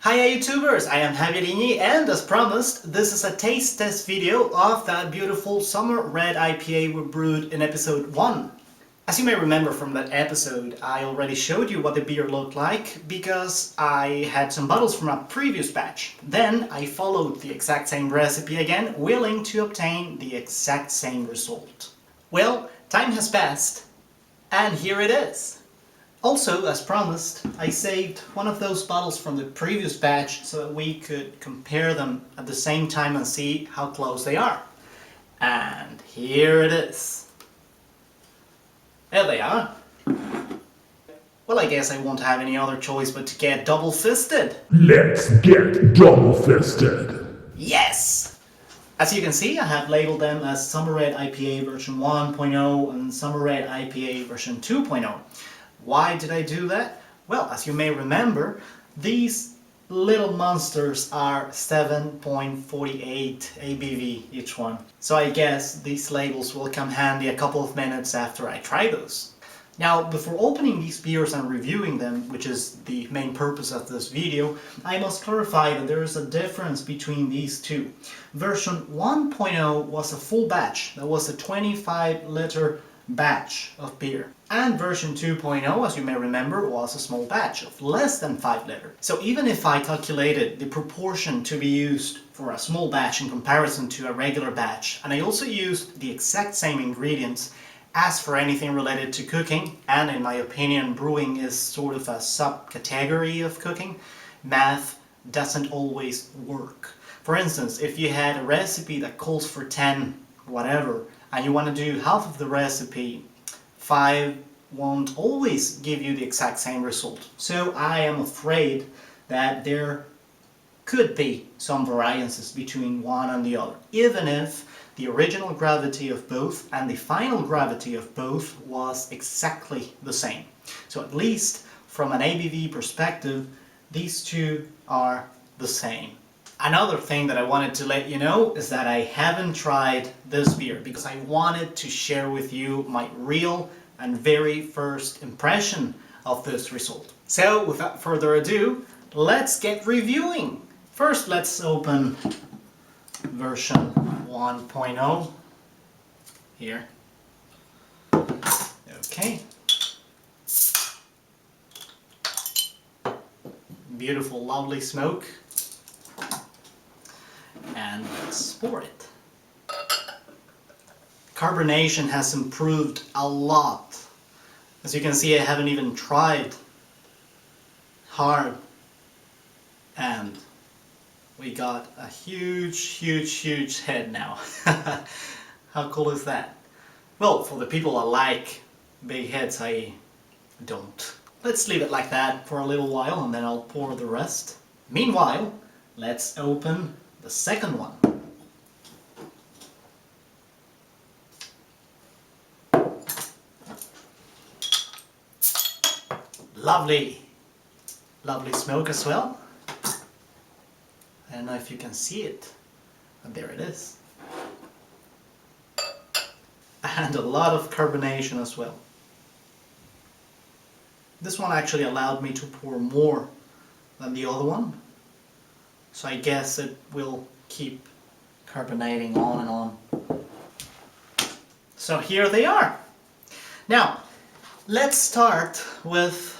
Hiya YouTubers, I am JabeerIni, and as promised, this is a taste test video of that beautiful Summer Red IPA we brewed in episode 1. As you may remember from that episode, I already showed you what the beer looked like because I had some bottles from a previous batch. Then I followed the exact same recipe again, willing to obtain the exact same result. Well, time has passed, and here it is. Also, as promised, I saved one of those bottles from the previous batch so that we could compare them at the same time and see how close they are. And here it is. There they are. Well, I guess I won't have any other choice but to get double-fisted. Let's get double-fisted. Yes! As you can see, I have labeled them as Summer Red IPA version 1.0 and Summer Red IPA version 2.0. Why did I do that? Well, as you may remember, these little monsters are 7.48 ABV each one. So I guess these labels will come handy a couple of minutes after I try those. Now, before opening these beers and reviewing them, which is the main purpose of this video, I must clarify that there is a difference between these two. Version 1.0 was a full batch. That was a 25-liter batch of beer. And version 2.0, as you may remember, was a small batch of less than 5 liters. So even if I calculated the proportion to be used for a small batch in comparison to a regular batch, and I also used the exact same ingredients as for anything related to cooking, and in my opinion brewing is sort of a subcategory of cooking, math doesn't always work. For instance, if you had a recipe that calls for 10 whatever, and you want to do half of the recipe, 5 won't always give you the exact same result. So I am afraid that there could be some variances between one and the other, even if the original gravity of both and the final gravity of both was exactly the same. So at least from an ABV perspective, these two are the same. Another thing that I wanted to let you know is that I haven't tried this beer because I wanted to share with you my real and very first impression of this result. So without further ado, let's get reviewing. First, let's open version 1.0 here. Okay. Beautiful, lovely smoke. And let's pour it. Carbonation has improved a lot. As you can see, I haven't even tried hard, and we got a huge head now. How cool is that? Well, for the people that like big heads, I don't. Let's leave it like that for a little while and then I'll pour the rest. Meanwhile, let's open the second one. Lovely smoke as well. I don't know if you can see it, but there it is. And a lot of carbonation as well. This one actually allowed me to pour more than the other one. So I guess it will keep carbonating on and on. So here they are. Now, let's start with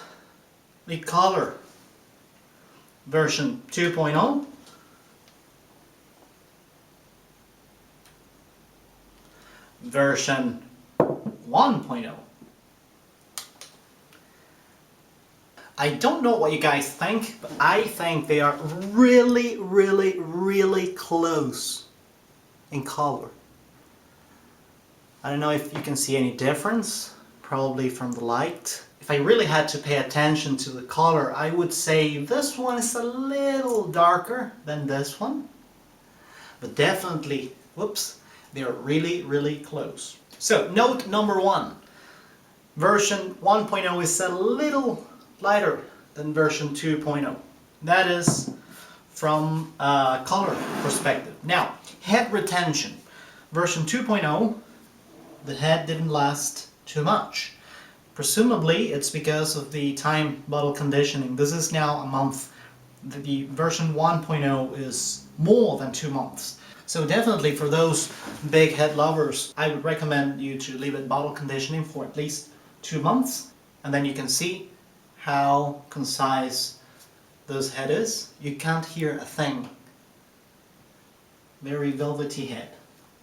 the color. Version 2.0. Version 1.0. I don't know what you guys think, but I think they are really close in color. I don't know if you can see any difference, probably from the light. If I really had to pay attention to the color, I would say this one is a little darker than this one. But definitely, whoops, they're really close. So, note number 1. Version 1.0 is a little lighter than version 2.0. That is from a color perspective. Now, head retention. Version 2.0, the head didn't last too much. Presumably it's because of the time bottle conditioning. This is now a month the version 1.0 is more than 2 months. So definitely for those big head lovers, I would recommend you to leave it bottle conditioning for at least 2 months, and then you can see how concise this head is. You can't hear a thing. Very velvety head.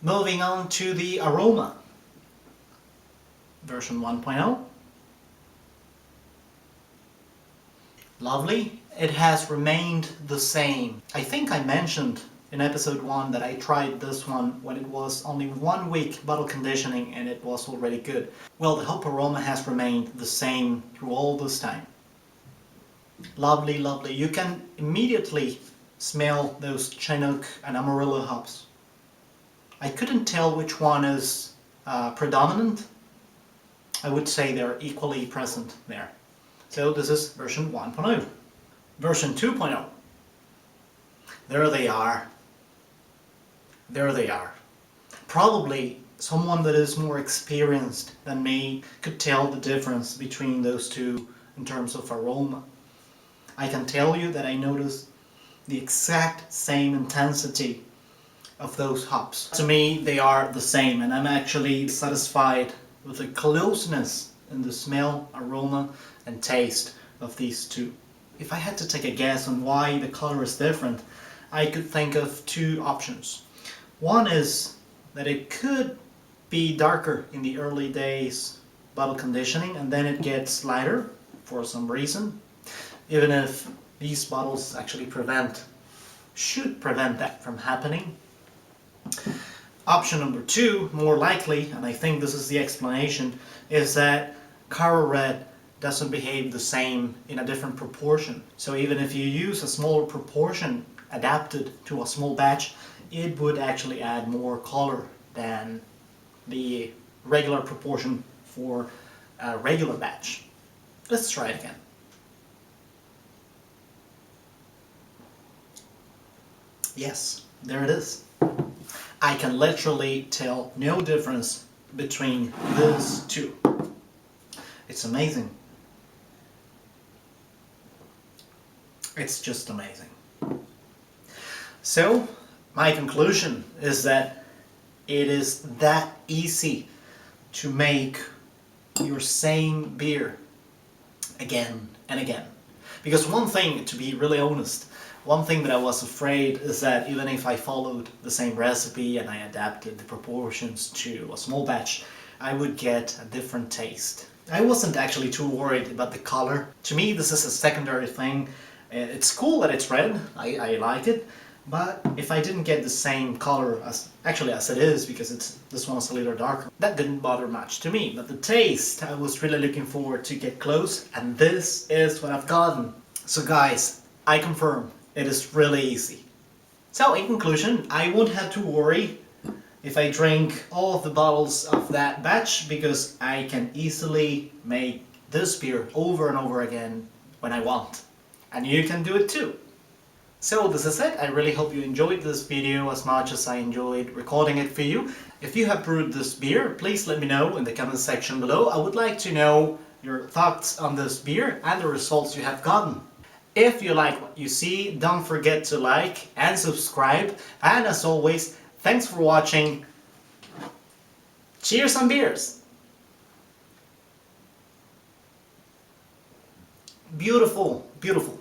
Moving on to the Aroma version 1.0. Lovely. It has remained the same. I think I mentioned in episode 1 that I tried this one when it was only 1 week bottle conditioning and it was already good. Well, the hop aroma has remained the same through all this time. Lovely, lovely. You can immediately smell those Chinook and Amarillo hops. I couldn't tell which one is predominant. I would say they're equally present there. So this is version 1.0. Version 2.0. There they are. There they are. Probably someone that is more experienced than me could tell the difference between those two in terms of aroma. I can tell you that I noticed the exact same intensity of those hops. To me, they are the same, and I'm actually satisfied with the closeness in the smell, aroma, and taste of these two. If I had to take a guess on why the color is different, I could think of 2 options. One is that it could be darker in the early days bottle conditioning, and then it gets lighter for some reason, even if these bottles actually should prevent that from happening. Option number 2, more likely, and I think this is the explanation, is that Summer Red doesn't behave the same in a different proportion. So even if you use a smaller proportion adapted to a small batch, it would actually add more color than the regular proportion for a regular batch. Let's try it again. Yes, there it is. I can literally tell no difference between these two. It's amazing. It's just amazing. So, my conclusion is that it is that easy to make your same beer again and again. Because one thing, to be really honest, one thing that I was afraid is that even if I followed the same recipe and I adapted the proportions to a small batch, I would get a different taste. I wasn't actually too worried about the color. To me, this is a secondary thing. It's cool that it's red, I like it, but if I didn't get the same color as it is, because this one is a little darker, that didn't bother much to me. But the taste, I was really looking forward to get close, and this is what I've gotten. So guys, I confirm, it is really easy. So in conclusion, I won't have to worry if I drink all of the bottles of that batch, because I can easily make this beer over and over again when I want. And you can do it too. So this is it. I really hope you enjoyed this video as much as I enjoyed recording it for you. If you have brewed this beer, please let me know in the comment section below. I would like to know your thoughts on this beer and the results you have gotten. If you like what you see, don't forget to like and subscribe. And as always, thanks for watching. Cheers on beers! Beautiful, beautiful.